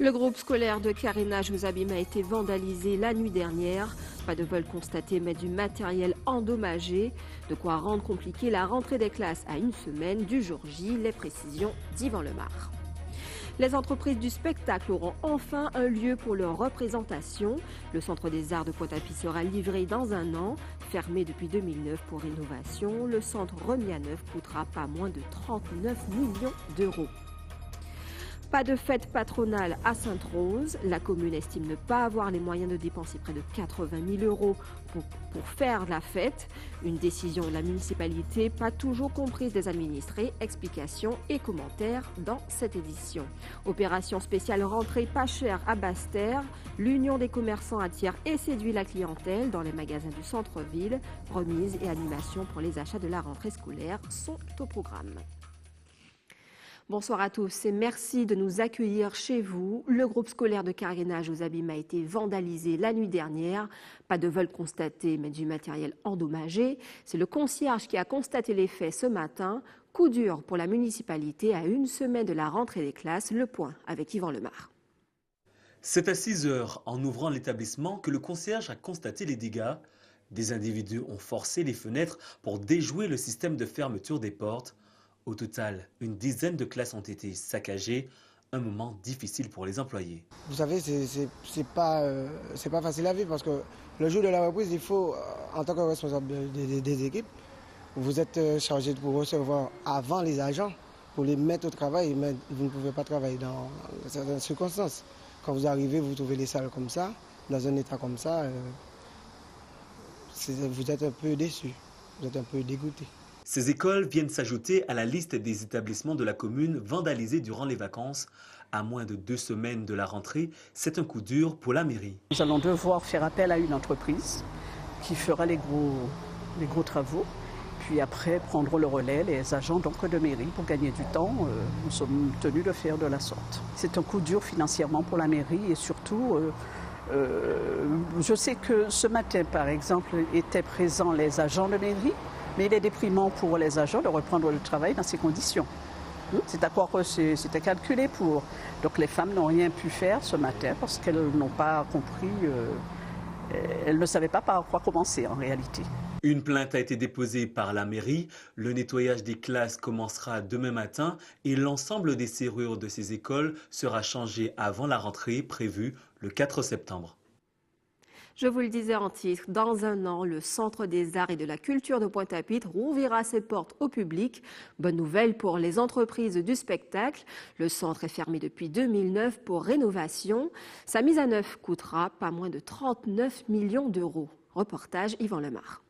Le groupe scolaire de carénage aux abîmes a été vandalisé la nuit dernière. Pas de vol constaté, mais du matériel endommagé. De quoi rendre compliqué la rentrée des classes à une semaine du jour J. Les précisions d'Yvan Lemar. Les entreprises du spectacle auront enfin un lieu pour leur représentation. Le Centre des Arts de Pointe-à-Pitre sera livré dans un an. Fermé depuis 2009 pour rénovation, le centre remis à neuf coûtera pas moins de 39 millions d'euros. Pas de fête patronale à Sainte-Rose. La commune estime ne pas avoir les moyens de dépenser près de 80 000 euros pour faire la fête. Une décision de la municipalité pas toujours comprise des administrés. Explications et commentaires dans cette édition. Opération spéciale rentrée pas chère à Basse-Terre. L'Union des commerçants attire et séduit la clientèle dans les magasins du centre-ville. Remises et animations pour les achats de la rentrée scolaire sont au programme. Bonsoir à tous et merci de nous accueillir chez vous. Le groupe scolaire de carénage aux abîmes a été vandalisé la nuit dernière. Pas de vol constaté, mais du matériel endommagé. C'est le concierge qui a constaté les faits ce matin. Coup dur pour la municipalité à une semaine de la rentrée des classes. Le point avec Yvan Lemar. C'est à 6 heures, en ouvrant l'établissement, que le concierge a constaté les dégâts. Des individus ont forcé les fenêtres pour déjouer le système de fermeture des portes. Au total, une dizaine de classes ont été saccagées, un moment difficile pour les employés. Vous savez, c'est pas facile à vivre parce que le jour de la reprise, il faut, en tant que responsable des équipes, vous êtes chargé pour recevoir avant les agents, pour les mettre au travail, mais vous ne pouvez pas travailler dans certaines circonstances. Quand vous arrivez, vous trouvez les salles comme ça, dans un état comme ça, vous êtes un peu déçu, vous êtes un peu dégoûté. Ces écoles viennent s'ajouter à la liste des établissements de la commune vandalisés durant les vacances. À moins de 2 semaines de la rentrée, c'est un coup dur pour la mairie. Nous allons devoir faire appel à une entreprise qui fera les gros travaux. Puis après, prendre le relais, les agents donc, de mairie pour gagner du temps. Nous sommes tenus de faire de la sorte. C'est un coup dur financièrement pour la mairie et surtout, je sais que ce matin, par exemple, étaient présents les agents de mairie. Mais il est déprimant pour les agents de reprendre le travail dans ces conditions. C'est à croire que c'était calculé pour. Donc les femmes n'ont rien pu faire ce matin parce qu'elles n'ont pas compris, elles ne savaient pas par quoi commencer en réalité. Une plainte a été déposée par la mairie. Le nettoyage des classes commencera demain matin et l'ensemble des serrures de ces écoles sera changé avant la rentrée prévue le 4 septembre. Je vous le disais en titre, dans un an, le Centre des Arts et de la Culture de Pointe-à-Pitre rouvrira ses portes au public. Bonne nouvelle pour les entreprises du spectacle. Le centre est fermé depuis 2009 pour rénovation. Sa mise à neuf coûtera pas moins de 39 millions d'euros. Reportage Yvan Lemar.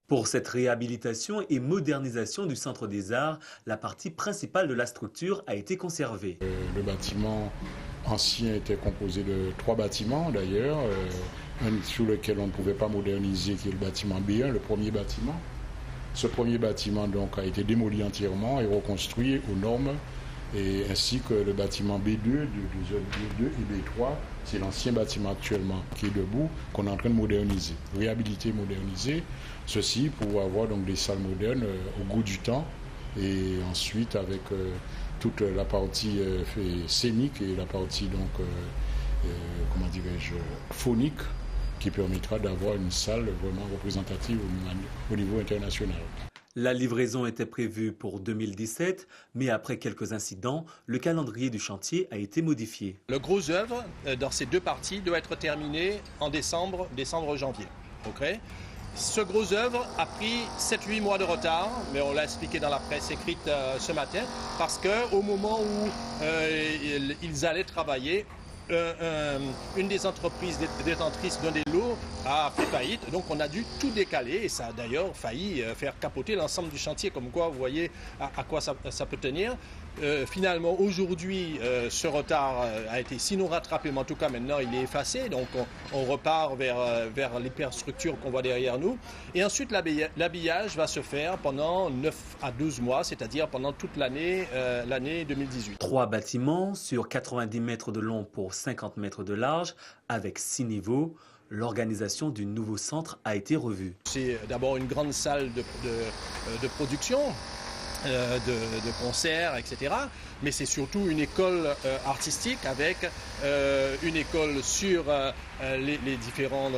Pour cette réhabilitation et modernisation du Centre des Arts, la partie principale de la structure a été conservée. Le bâtiment ancien était composé de 3 bâtiments d'ailleurs. Un sur lequel on ne pouvait pas moderniser, qui est le bâtiment B1, le premier bâtiment. Ce premier bâtiment donc, a été démoli entièrement et reconstruit aux normes, ainsi que le bâtiment B2, B2 et B3. C'est l'ancien bâtiment actuellement qui est debout, qu'on est en train de moderniser, réhabiliter, moderniser. Ceci pour avoir donc, des salles modernes au goût du temps et ensuite avec toute la partie scénique et la partie donc, comment dirais-je, phonique, qui permettra d'avoir une salle vraiment représentative au niveau international. La livraison était prévue pour 2017, mais après quelques incidents, le calendrier du chantier a été modifié. Le gros œuvre dans ces 2 parties doit être terminé en décembre-janvier. Okay. Ce gros œuvre a pris 7-8 mois de retard, mais on l'a expliqué dans la presse écrite ce matin, parce qu'au moment où ils allaient travailler, une des entreprises détentrices d'un des lots a fait faillite, donc on a dû tout décaler et ça a d'ailleurs failli faire capoter l'ensemble du chantier, comme quoi vous voyez à quoi ça peut tenir. Finalement, aujourd'hui, ce retard a été sinon rattrapé, mais en tout cas maintenant il est effacé, donc on repart vers l'hyperstructure qu'on voit derrière nous. Et ensuite l'habillage va se faire pendant 9 à 12 mois, c'est-à-dire pendant toute l'année 2018. 3 bâtiments sur 90 mètres de long pour 50 mètres de large, avec 6 niveaux. L'organisation du nouveau centre a été revue. C'est d'abord une grande salle de production de concerts, etc. Mais c'est surtout une école artistique avec une école sur les différents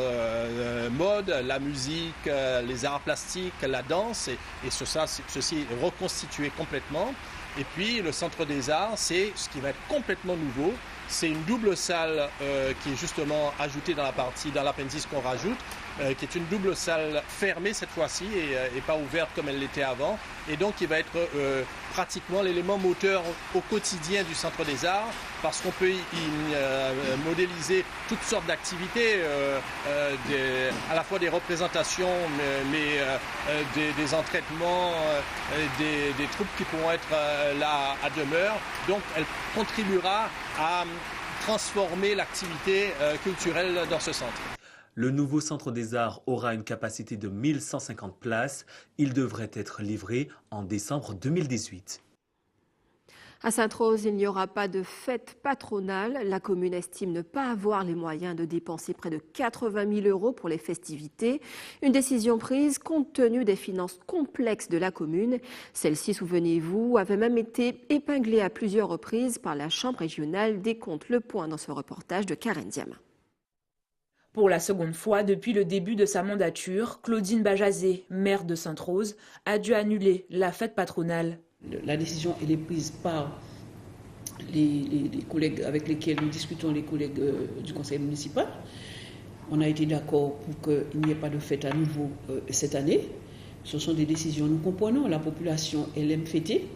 modes, la musique, les arts plastiques, la danse, et ceci est reconstitué complètement. Et puis le Centre des Arts, c'est ce qui va être complètement nouveau. C'est une double salle qui est justement ajoutée dans l'appendice qu'on rajoute, qui est une double salle fermée cette fois-ci et pas ouverte comme elle l'était avant. Et donc qui va être pratiquement l'élément moteur au quotidien du Centre des Arts, parce qu'on peut y modéliser toutes sortes d'activités, à la fois des représentations, mais des entraînements, des troupes qui pourront être là à demeure. Donc elle contribuera à transformer l'activité culturelle dans ce centre. Le nouveau Centre des Arts aura une capacité de 1150 places. Il devrait être livré en décembre 2018. À Sainte-Rose, il n'y aura pas de fête patronale. La commune estime ne pas avoir les moyens de dépenser près de 80 000 € pour les festivités. Une décision prise compte tenu des finances complexes de la commune. Celle-ci, souvenez-vous, avait même été épinglée à plusieurs reprises par la Chambre régionale des comptes. Le point dans ce reportage de Karen Diama. Pour la seconde fois depuis le début de sa mandature, Claudine Bajazé, maire de Sainte-Rose, a dû annuler la fête patronale. La décision elle est prise par les collègues avec lesquels nous discutons, les collègues du conseil municipal. On a été d'accord pour qu'il n'y ait pas de fête à nouveau cette année. Ce sont des décisions, nous comprenons, la population elle aime fêter.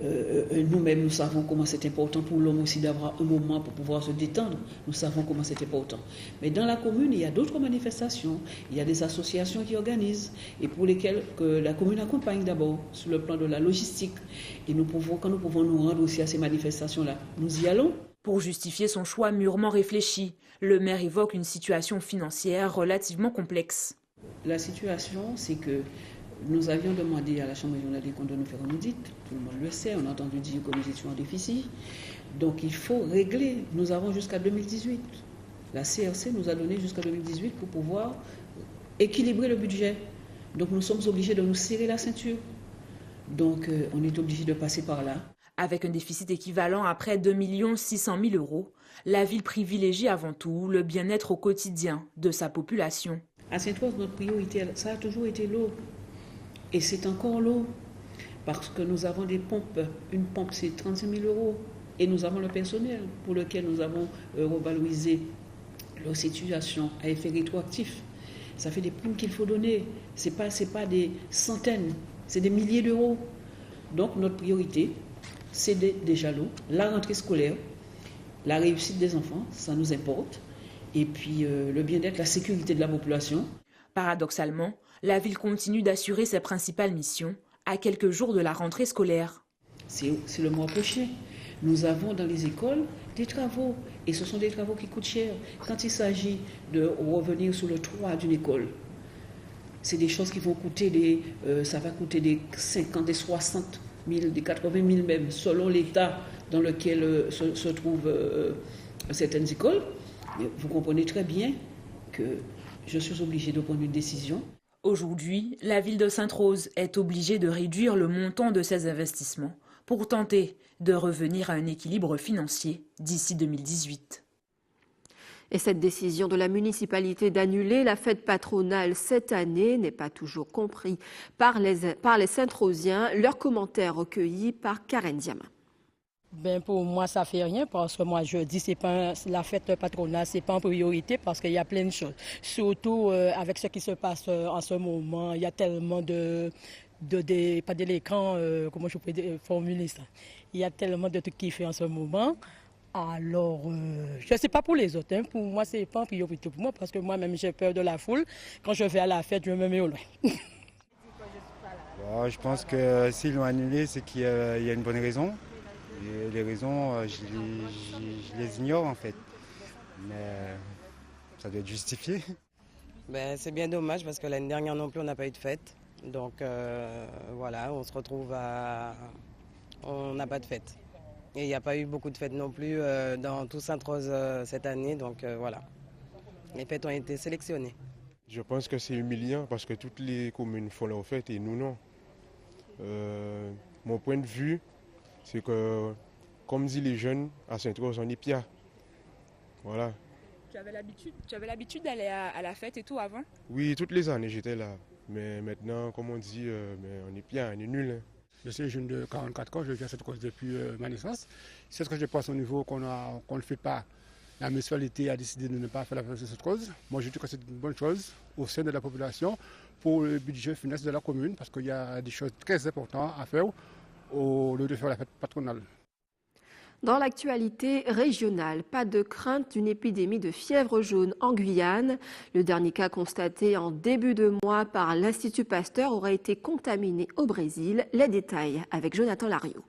Nous-mêmes, nous savons comment c'est important pour l'homme aussi d'avoir un moment pour pouvoir se détendre. Nous savons comment c'est important. Mais dans la commune, il y a d'autres manifestations. Il y a des associations qui organisent et pour lesquelles que la commune accompagne d'abord sur le plan de la logistique. Et quand nous pouvons nous rendre aussi à ces manifestations-là, nous y allons. Pour justifier son choix mûrement réfléchi, le maire évoque une situation financière relativement complexe. La situation, c'est que nous avions demandé à la Chambre régionale des comptes de nous faire un audit. Tout le monde le sait, on a entendu dire que nous étions en déficit. Donc il faut régler. Nous avons jusqu'à 2018. La CRC nous a donné jusqu'à 2018 pour pouvoir équilibrer le budget. Donc nous sommes obligés de nous serrer la ceinture. Donc on est obligé de passer par là. Avec un déficit équivalent à près de 2 600 000 €, la ville privilégie avant tout le bien-être au quotidien de sa population. À Sainte-Rose, notre priorité, ça a toujours été l'eau. Et c'est encore l'eau, parce que nous avons des pompes. Une pompe, c'est 35 000 €. Et nous avons le personnel pour lequel nous avons revalorisé leur situation à effet rétroactif. Ça fait des primes qu'il faut donner. Ce n'est pas des centaines, c'est des milliers d'euros. Donc notre priorité, c'est déjà l'eau, la rentrée scolaire, la réussite des enfants, ça nous importe. Et puis le bien-être, la sécurité de la population. Paradoxalement, la ville continue d'assurer ses principales missions à quelques jours de la rentrée scolaire. C'est le mois prochain. Nous avons dans les écoles des travaux et ce sont des travaux qui coûtent cher. Quand il s'agit de revenir sur le toit d'une école, c'est des choses qui vont coûter ça va coûter des 50, des 60 000, des 80 000 même, selon l'état dans lequel se trouvent certaines écoles. Mais vous comprenez très bien que je suis obligée de prendre une décision. Aujourd'hui, la ville de Sainte-Rose est obligée de réduire le montant de ses investissements pour tenter de revenir à un équilibre financier d'ici 2018. Et cette décision de la municipalité d'annuler la fête patronale cette année n'est pas toujours comprise par les Sainte-Rosiens. Leurs commentaires recueillis par Karen Diama. Pour moi, ça ne fait rien parce que moi, je dis que la fête patronale, ce n'est pas en priorité parce qu'il y a plein de choses. Surtout avec ce qui se passe en ce moment, il y a tellement pas d'éléphants, comment je peux formuler ça. Il y a tellement de trucs qui fait en ce moment. Alors, je ne sais pas pour les autres. Pour moi, ce n'est pas en priorité pour moi parce que moi-même, j'ai peur de la foule. Quand je vais à la fête, je me mets au loin. Je pense que s'ils l'ont annulé, c'est qu'il y a une bonne raison. Et les raisons, je les ignore en fait. Mais ça doit être justifié. C'est bien dommage parce que l'année dernière non plus, on n'a pas eu de fête. Donc voilà, on se retrouve on n'a pas de fête. Et il n'y a pas eu beaucoup de fêtes non plus dans tout Sainte-Rose cette année. Donc voilà, les fêtes ont été sélectionnées. Je pense que c'est humiliant parce que toutes les communes font leurs fêtes et nous non. Mon point de vue, c'est que, comme disent les jeunes, à Sainte-Rose, on est pia. Voilà. Tu avais l'habitude d'aller à la fête et tout avant? Oui, toutes les années j'étais là. Mais maintenant, comme on dit, mais on est pia, on est nul. Hein. Je suis jeune de 44 ans, je viens à Sainte-Rose depuis ma naissance. C'est ce que je pense au niveau qu'on ne le fait pas. La municipalité a décidé de ne pas faire la fête de Sainte-Rose. Moi, je trouve que c'est une bonne chose au sein de la population pour le budget finance de la commune parce qu'il y a des choses très importantes à faire au lieu de faire la fête patronale. Dans l'actualité régionale, pas de crainte d'une épidémie de fièvre jaune en Guyane. Le dernier cas constaté en début de mois par l'Institut Pasteur aurait été contaminé au Brésil. Les détails avec Jonathan Lariot.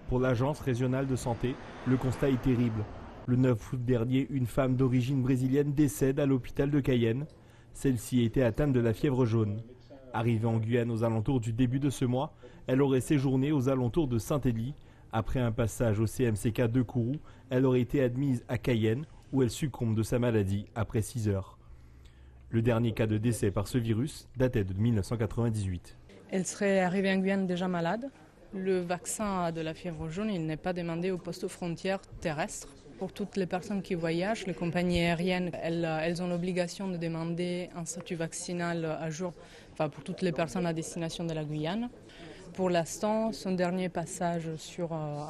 Pour l'Agence régionale de santé, le constat est terrible. Le 9 août dernier, une femme d'origine brésilienne décède à l'hôpital de Cayenne. Celle-ci était atteinte de la fièvre jaune. Arrivée en Guyane aux alentours du début de ce mois, elle aurait séjourné aux alentours de Saint-Élie. Après un passage au CMCK de Kourou, elle aurait été admise à Cayenne où elle succombe de sa maladie après 6 heures. Le dernier cas de décès par ce virus datait de 1998. Elle serait arrivée en Guyane déjà malade. Le vaccin de la fièvre jaune, il n'est pas demandé aux postes frontières terrestres. Pour toutes les personnes qui voyagent, les compagnies aériennes, elles ont l'obligation de demander un statut vaccinal à jour, pour toutes les personnes à destination de la Guyane. Pour l'instant, son dernier passage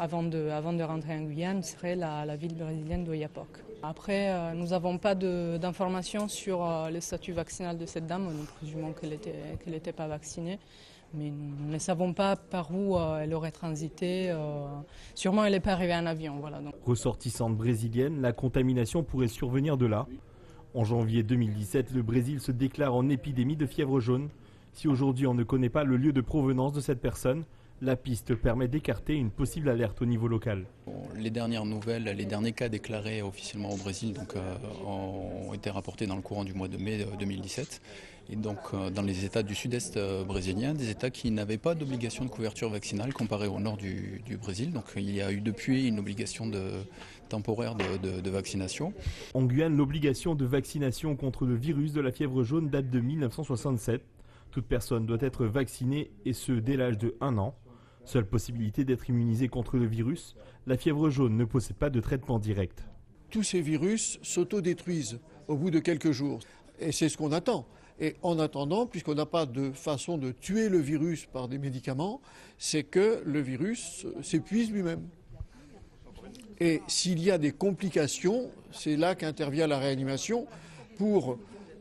avant de rentrer en Guyane serait la ville brésilienne d'Oiapoque. Après, nous n'avons pas d'informations sur le statut vaccinal de cette dame. Nous présumons qu'elle n'était pas vaccinée, mais nous ne savons pas par où elle aurait transité. Sûrement, elle n'est pas arrivée en avion. Voilà, donc. Ressortissante brésilienne, la contamination pourrait survenir de là. En janvier 2017, le Brésil se déclare en épidémie de fièvre jaune. Si aujourd'hui on ne connaît pas le lieu de provenance de cette personne, la piste permet d'écarter une possible alerte au niveau local. Les dernières nouvelles, les derniers cas déclarés officiellement au Brésil ont été rapportés dans le courant du mois de mai 2017. Et donc dans les États du sud-est brésilien, des États qui n'avaient pas d'obligation de couverture vaccinale comparé au nord du Brésil. Donc il y a eu depuis une obligation temporaire de vaccination. En Guyane, l'obligation de vaccination contre le virus de la fièvre jaune date de 1967. Toute personne doit être vaccinée et ce dès l'âge de 1 an. Seule possibilité d'être immunisée contre le virus, la fièvre jaune ne possède pas de traitement direct. Tous ces virus s'autodétruisent au bout de quelques jours. Et c'est ce qu'on attend. Et en attendant, puisqu'on n'a pas de façon de tuer le virus par des médicaments, c'est que le virus s'épuise lui-même. Et s'il y a des complications, c'est là qu'intervient la réanimation pour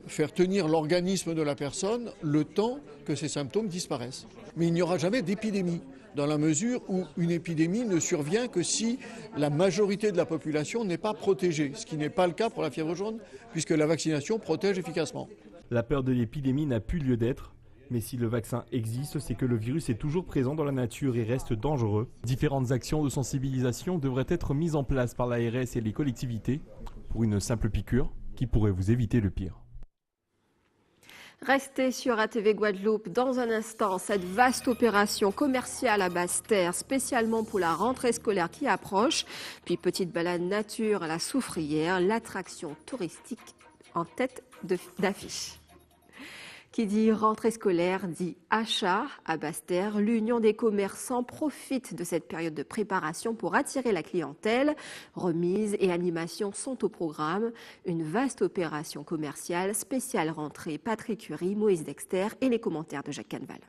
faire tenir l'organisme de la personne le temps que ces symptômes disparaissent. Mais il n'y aura jamais d'épidémie, dans la mesure où une épidémie ne survient que si la majorité de la population n'est pas protégée, ce qui n'est pas le cas pour la fièvre jaune, puisque la vaccination protège efficacement. La peur de l'épidémie n'a plus lieu d'être, mais si le vaccin existe, c'est que le virus est toujours présent dans la nature et reste dangereux. Différentes actions de sensibilisation devraient être mises en place par l'ARS et les collectivités pour une simple piqûre qui pourrait vous éviter le pire. Restez sur ATV Guadeloupe dans un instant. Cette vaste opération commerciale à Basse-Terre, spécialement pour la rentrée scolaire qui approche. Puis petite balade nature à la Soufrière, l'attraction touristique en tête d'affiche. Qui dit rentrée scolaire dit achat à Basse-Terre. L'Union des commerçants profite de cette période de préparation pour attirer la clientèle. Remises et animations sont au programme. Une vaste opération commerciale spéciale rentrée. Patrick Curie, Moïse Dexter et les commentaires de Jacques Canval.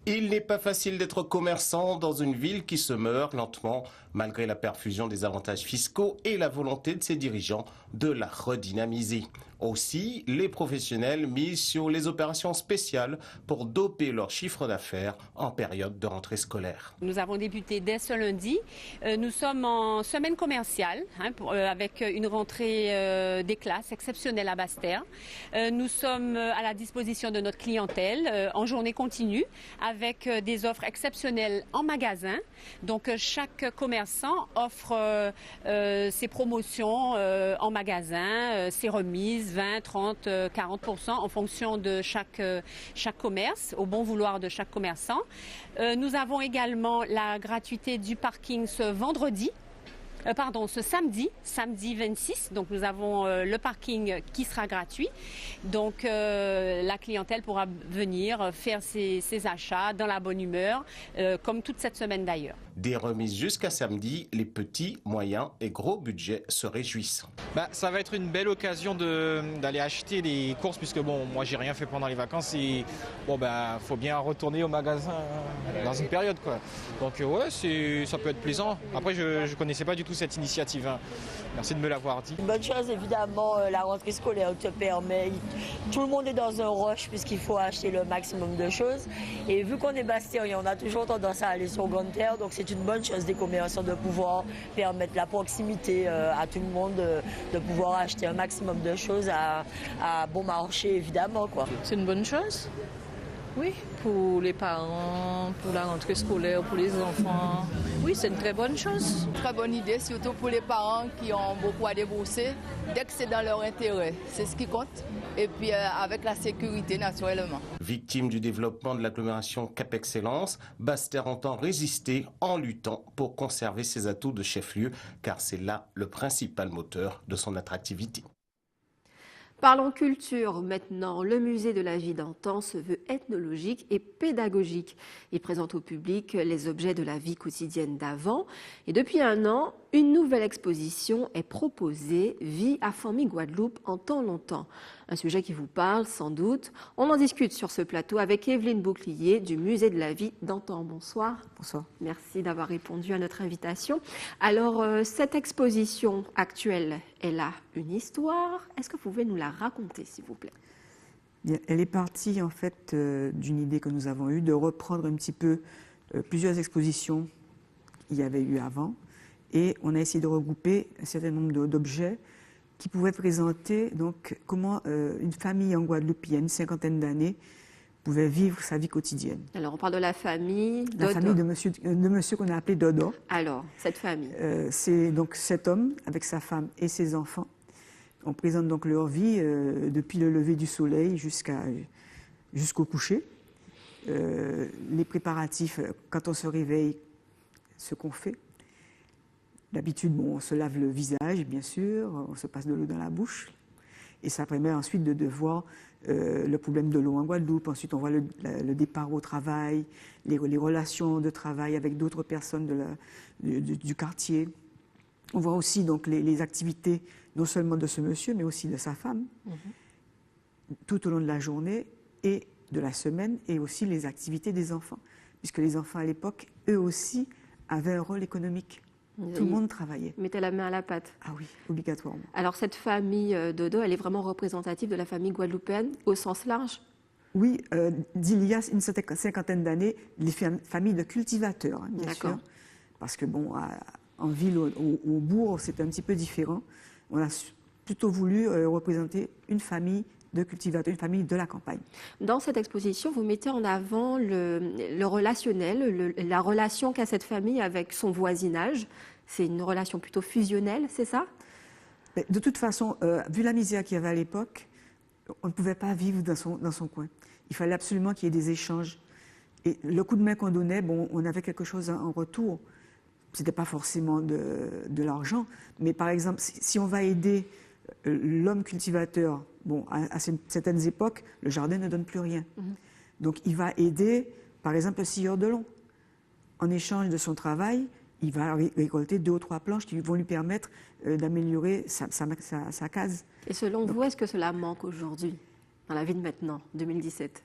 Il n'est pas facile d'être commerçant dans une ville qui se meurt lentement, malgré la perfusion des avantages fiscaux et la volonté de ses dirigeants de la redynamiser. Aussi, les professionnels misent sur les opérations spéciales pour doper leur chiffre d'affaires en période de rentrée scolaire. Nous avons débuté dès ce lundi. Nous sommes en semaine commerciale avec une rentrée des classes exceptionnelle à Basse-Terre. Nous sommes à la disposition de notre clientèle en journée continue avec des offres exceptionnelles en magasin. Donc chaque commerçant offre ses promotions en magasin, ses remises, 20, 30, 40% en fonction de chaque commerce, au bon vouloir de chaque commerçant. Nous avons également la gratuité du parking ce vendredi. ce samedi 26. Donc nous avons le parking qui sera gratuit. Donc la clientèle pourra venir faire ses achats dans la bonne humeur, comme toute cette semaine d'ailleurs. Des remises jusqu'à samedi, les petits, moyens et gros budgets se réjouissent. Ça va être une belle occasion d'aller acheter les courses, puisque bon, moi j'ai rien fait pendant les vacances et bon faut bien retourner au magasin dans une période quoi. Donc ouais, ça peut être plaisant. Après je connaissais pas du tout cette initiative. Hein. Merci de me l'avoir dit. Une bonne chose évidemment, la rentrée scolaire te permet. Tout le monde est dans un rush puisqu'il faut acheter le maximum de choses. Et vu qu'on est bastérien, on a toujours tendance à aller sur grande terre, donc c'est une bonne chose des commerçants de pouvoir permettre la proximité à tout le monde, de pouvoir acheter un maximum de choses à bon marché évidemment, quoi. C'est une bonne chose. Oui, pour les parents, pour la rentrée scolaire, pour les enfants. Oui, c'est une très bonne chose. Très bonne idée, surtout pour les parents qui ont beaucoup à débourser, dès que c'est dans leur intérêt. C'est ce qui compte. Et puis avec la sécurité, naturellement. Victime du développement de l'agglomération Cap Excellence, Basse-Terre entend résister en luttant pour conserver ses atouts de chef-lieu, car c'est là le principal moteur de son attractivité. Parlons culture maintenant. Le musée de la vie d'antan se veut ethnologique et pédagogique. Il présente au public les objets de la vie quotidienne d'avant. Et depuis un an, une nouvelle exposition est proposée, Vie à famille Guadeloupe en temps longtemps. Un sujet qui vous parle sans doute. On en discute sur ce plateau avec Evelyne Bouclier du musée de la vie d'antan. Bonsoir. Bonsoir. Merci d'avoir répondu à notre invitation. Alors, cette exposition actuelle, elle a une histoire. Est-ce que vous pouvez nous la raconter, s'il vous plaît? Bien, elle est partie en fait d'une idée que nous avons eue de reprendre un petit peu plusieurs expositions qu'il y avait eu avant, et on a essayé de regrouper un certain nombre d'objets qui pouvaient présenter donc comment une famille en Guadeloupe il y a une cinquantaine d'années pouvait vivre sa vie quotidienne. Alors on parle de la famille Dodo. La famille de monsieur qu'on a appelé Dodo. Alors cette famille. C'est donc cet homme avec sa femme et ses enfants. On présente donc leur vie depuis le lever du soleil jusqu'au coucher. Les préparatifs, quand on se réveille, ce qu'on fait. D'habitude, on se lave le visage, bien sûr, on se passe de l'eau dans la bouche. Et ça permet ensuite de voir le problème de l'eau en Guadeloupe. Ensuite, on voit le départ au travail, les relations de travail avec d'autres personnes du quartier. On voit aussi donc, les activités, non seulement de ce monsieur, mais aussi de sa femme, tout au long de la journée et de la semaine, et aussi les activités des enfants. Puisque les enfants, à l'époque, eux aussi, avaient un rôle économique. Tout le monde travaillait. Mettez la main à la pâte. Ah oui, obligatoirement. Alors cette famille Dodo, elle est vraiment représentative de la famille guadeloupéenne au sens large? Oui, d'il y a une cinquantaine d'années, les familles de cultivateurs, hein, bien sûr. Parce que bon, en ville, au bourg, c'est un petit peu différent. On a plutôt voulu représenter une famille de cultivateurs, une famille de la campagne. Dans cette exposition, vous mettez en avant le relationnel, la relation qu'a cette famille avec son voisinage. C'est une relation plutôt fusionnelle, c'est ça? De toute façon, vu la misère qu'il y avait à l'époque, on ne pouvait pas vivre dans son coin. Il fallait absolument qu'il y ait des échanges. Et le coup de main qu'on donnait, bon, on avait quelque chose en retour. Ce n'était pas forcément de l'argent, mais par exemple, si on va aider l'homme cultivateur, bon, à certaines époques, le jardin ne donne plus rien. Donc il va aider, par exemple, le scieur de long. En échange de son travail, il va récolter 2 ou 3 planches qui vont lui permettre d'améliorer sa case. Et selon vous, est-ce que cela manque aujourd'hui, dans la vie de maintenant, 2017?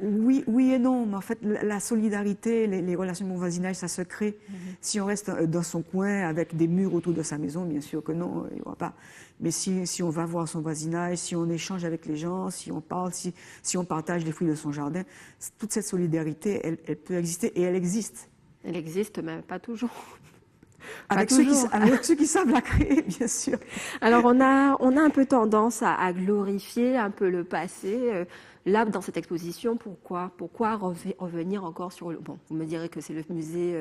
Oui et non, mais en fait, la solidarité, les relations de voisinage, ça se crée. Si on reste dans son coin avec des murs autour de sa maison, bien sûr que non, il n'y aura pas. Mais si on va voir son voisinage, si on échange avec les gens, si on parle, si on partage les fruits de son jardin, toute cette solidarité, elle peut exister et elle existe. Elle existe, mais pas toujours. Avec ceux qui savent la créer, bien sûr. Alors, on a un peu tendance à glorifier un peu le passé. Là, dans cette exposition, pourquoi revenir encore sur le... Bon, vous me direz que c'est le musée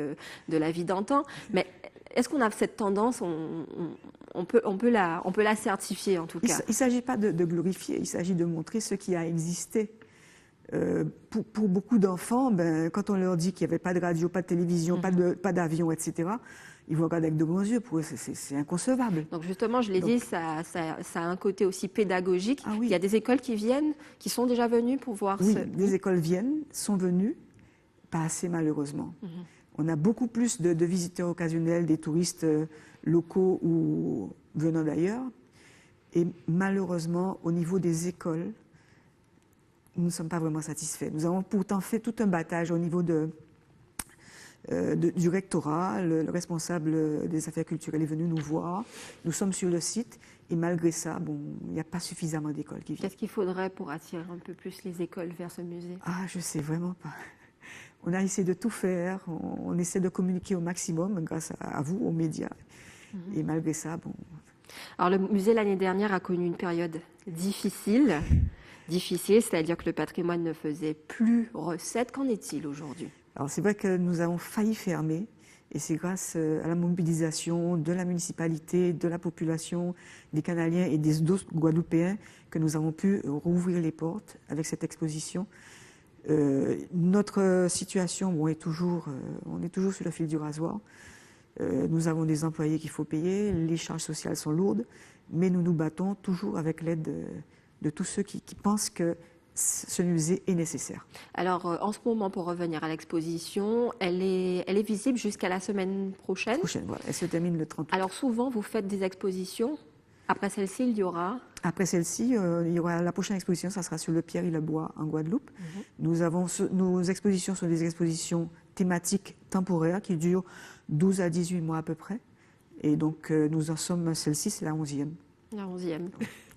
de la vie d'antan, mais est-ce qu'on a cette tendance, on peut la certifier en tout cas? Il ne s'agit pas de glorifier, il s'agit de montrer ce qui a existé. Pour beaucoup d'enfants, quand on leur dit qu'il n'y avait pas de radio, pas de télévision, pas d'avion, etc., ils vous regardent avec de bons yeux. Pour eux, c'est inconcevable. Donc justement, je l'ai dit, ça a un côté aussi pédagogique. Il y a des écoles qui viennent, qui sont déjà venues pour voir Oui, des écoles viennent, sont venues, pas assez malheureusement. On a beaucoup plus de visiteurs occasionnels, des touristes locaux ou venant d'ailleurs. Et malheureusement, au niveau des écoles, nous ne sommes pas vraiment satisfaits. Nous avons pourtant fait tout un battage au niveau du rectorat. Le responsable des affaires culturelles est venu nous voir. Nous sommes sur le site et malgré ça, il n'y a pas suffisamment d'écoles qui viennent. Qu'est-ce qu'il faudrait pour attirer un peu plus les écoles vers ce musée? Ah, je ne sais vraiment pas. On a essayé de tout faire. On essaie de communiquer au maximum grâce à vous, aux médias. Et malgré ça, Alors le musée l'année dernière a connu une période difficile, c'est-à-dire que le patrimoine ne faisait plus recette. Qu'en est-il aujourd'hui? Alors c'est vrai que nous avons failli fermer et c'est grâce à la mobilisation de la municipalité, de la population, des Canadiens et des autres Guadeloupéens que nous avons pu rouvrir les portes avec cette exposition. Notre situation, on est toujours sur le fil du rasoir. Nous avons des employés qu'il faut payer, les charges sociales sont lourdes, mais nous nous battons toujours avec l'aide de tous ceux qui pensent que ce musée est nécessaire. Alors, en ce moment, pour revenir à l'exposition, elle est visible jusqu'à la semaine prochaine. Voilà. Elle se termine le 30 août. Alors, souvent, vous faites des expositions. Après celle-ci, il y aura... Après celle-ci, il y aura la prochaine exposition, ça sera sur le Pierre et le Bois en Guadeloupe. Nos expositions sont des expositions thématiques temporaires qui durent 12 à 18 mois à peu près. Et donc, nous en sommes, celle-ci, c'est la 11e. La 11e,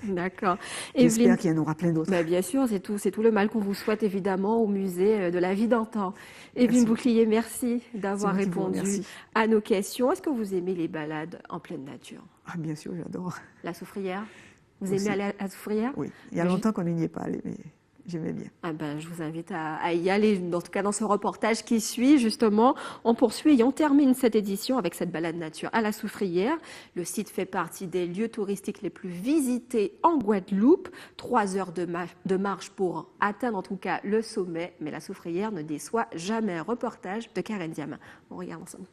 d'accord. J'espère qu'il y en aura plein d'autres. Bien sûr, c'est tout le mal qu'on vous souhaite évidemment au musée de la vie d'antan. Evelyne Bouclier, merci d'avoir répondu à nos questions. Est-ce que vous aimez les balades en pleine nature? Ah, bien sûr, j'adore. La Soufrière? Vous aimez aller à la Soufrière? Oui, il y a longtemps qu'on n'y est pas allé, mais j'aimais bien. Je vous invite à y aller, en tout cas dans ce reportage qui suit, justement. On poursuit et on termine cette édition avec cette balade nature à la Soufrière. Le site fait partie des lieux touristiques les plus visités en Guadeloupe. 3 heures de marche pour atteindre en tout cas le sommet, mais la Soufrière ne déçoit jamais. Reportage de Karen Diamin. On regarde ensemble.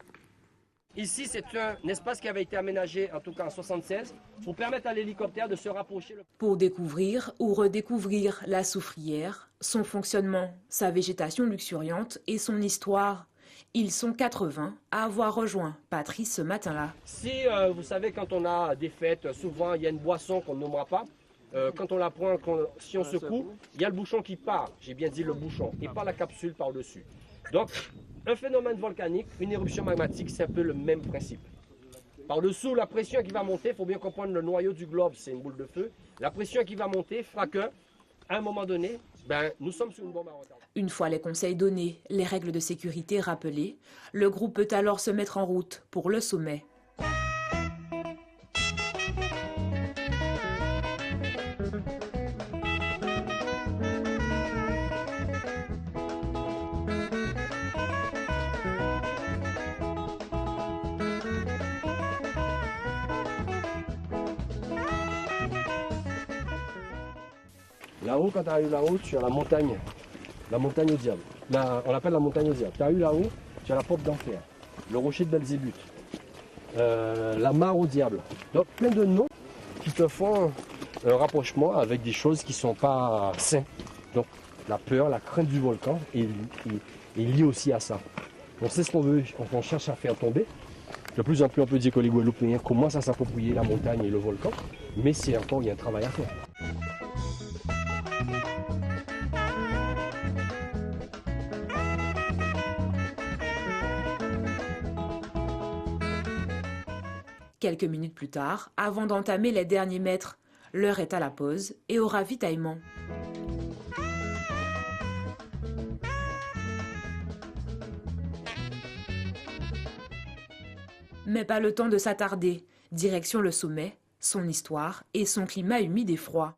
Ici, c'est un espace qui avait été aménagé, en tout cas en 1976, pour permettre à l'hélicoptère de se rapprocher. Pour découvrir ou redécouvrir la Soufrière, son fonctionnement, sa végétation luxuriante et son histoire. Ils sont 80 à avoir rejoint Patrice ce matin-là. Si, vous savez, quand on a des fêtes, souvent il y a une boisson qu'on ne nommera pas. Quand on la prend, si on secoue, il y a le bouchon qui part, j'ai bien dit le bouchon, et pas la capsule par-dessus. Donc, un phénomène volcanique, une éruption magmatique, c'est un peu le même principe. Par-dessous, la pression qui va monter, il faut bien comprendre le noyau du globe, c'est une boule de feu. La pression qui va monter fera qu'à un moment donné, nous sommes sur une bombe à retardement. Une fois les conseils donnés, les règles de sécurité rappelées, le groupe peut alors se mettre en route pour le sommet. Là-haut, quand tu arrives là-haut, tu as la montagne au diable. On l'appelle la montagne au diable. Tu arrives là-haut, tu as la porte d'enfer, le rocher de Belzébuth, la mare au diable. Donc plein de noms qui te font un rapprochement avec des choses qui ne sont pas saines. Donc la peur, la crainte du volcan est liée aussi à ça. Donc c'est ce qu'on veut, on cherche à faire tomber. De plus en plus, on peut dire que les Guadeloupéens commencent à s'approprier la montagne et le volcan, mais c'est encore, il y a un travail à faire. Quelques minutes plus tard, avant d'entamer les derniers mètres, l'heure est à la pause et au ravitaillement. Mais pas le temps de s'attarder. Direction le sommet, son histoire et son climat humide et froid.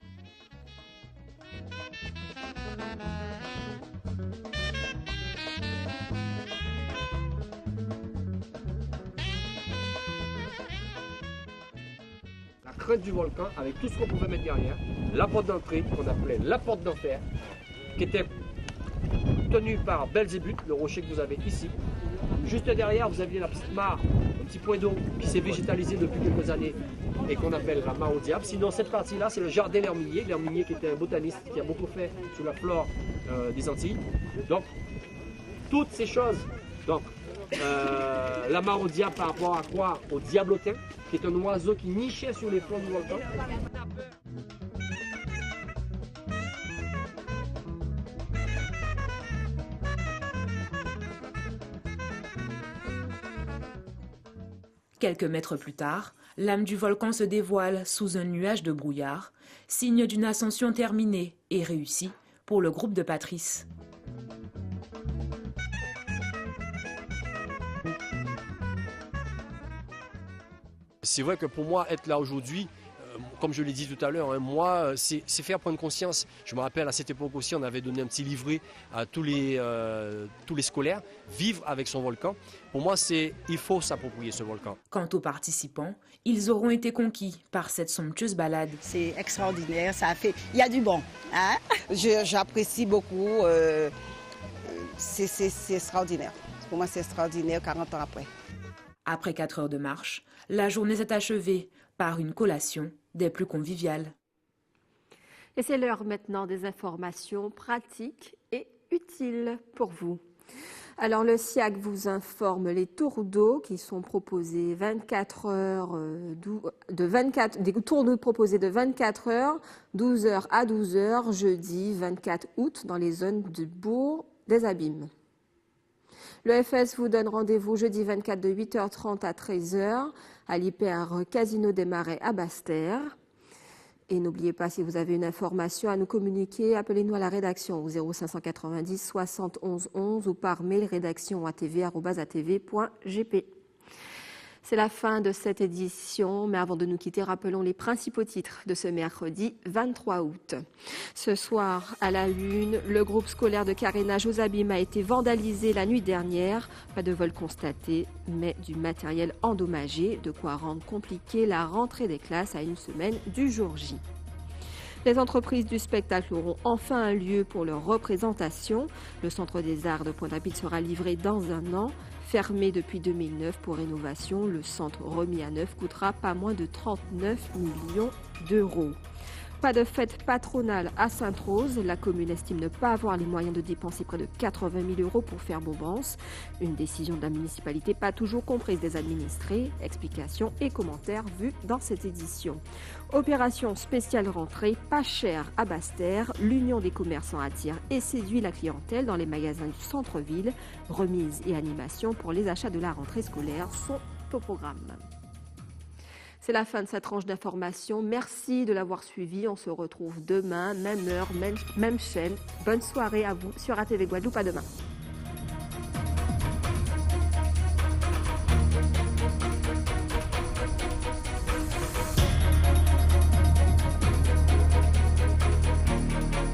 La crainte du volcan avec tout ce qu'on pouvait mettre derrière, la porte d'entrée qu'on appelait la porte d'enfer, qui était tenue par Belzébuth, le rocher que vous avez ici, Juste derrière, vous aviez la petite mare, un petit point d'eau qui s'est végétalisé depuis quelques années et qu'on appelle la mare au diable. Sinon, cette partie-là, c'est le jardin L'Herminier. L'Herminier qui était un botaniste qui a beaucoup fait sur la flore des Antilles. Donc, toutes ces choses. Donc, la mare au diable par rapport à quoi? Au diablotin, qui est un oiseau qui nichait sur les flancs du volcan. Quelques mètres plus tard, l'âme du volcan se dévoile sous un nuage de brouillard, signe d'une ascension terminée et réussie pour le groupe de Patrice. C'est vrai que pour moi, être là aujourd'hui, comme je l'ai dit tout à l'heure, moi, c'est faire prendre conscience. Je me rappelle, à cette époque aussi, on avait donné un petit livret à tous les scolaires, vivre avec son volcan. Pour moi, il faut s'approprier ce volcan. Quant aux participants, ils auront été conquis par cette somptueuse balade. C'est extraordinaire, il y a du bon. Hein? J'apprécie beaucoup, c'est extraordinaire. Pour moi, c'est extraordinaire 40 ans après. Après 4 heures de marche, la journée s'est achevée par une collation des plus conviviales. Et c'est l'heure maintenant des informations pratiques et utiles pour vous. Alors le SIAC vous informe les tours d'eau qui sont proposés 24 heures, des tours d'eau proposés de 24 heures, 12 heures à 12 heures, jeudi 24 août dans les zones du bourg des Abîmes. Le FS vous donne rendez-vous jeudi 24 de 8h30 à 13h à l'Hyper Casino des Marais à Basse-Terre. Et n'oubliez pas, si vous avez une information à nous communiquer, appelez-nous à la rédaction au 0590 71 11 ou par mail rédaction@atv.gp. C'est la fin de cette édition, mais avant de nous quitter, rappelons les principaux titres de ce mercredi 23 août. Ce soir, à la une, le groupe scolaire de carénage aux Abîmes a été vandalisé la nuit dernière. Pas de vol constaté, mais du matériel endommagé, de quoi rendre compliqué la rentrée des classes à une semaine du jour J. Les entreprises du spectacle auront enfin un lieu pour leur représentation. Le Centre des Arts de Pointe-à-Pitre sera livré dans un an. Fermé depuis 2009 pour rénovation, le centre remis à neuf coûtera pas moins de 39 millions d'euros. Pas de fête patronale à Sainte-Rose. La commune estime ne pas avoir les moyens de dépenser près de 80 000 euros pour faire bombance. Une décision de la municipalité pas toujours comprise des administrés. Explications et commentaires vus dans cette édition. Opération spéciale rentrée, pas chère à Basse-Terre. L'Union des commerçants attire et séduit la clientèle dans les magasins du centre-ville. Remises et animations pour les achats de la rentrée scolaire sont au programme. C'est la fin de cette tranche d'information. Merci de l'avoir suivi. On se retrouve demain, même heure, même chaîne. Bonne soirée à vous sur ATV Guadeloupe. À demain.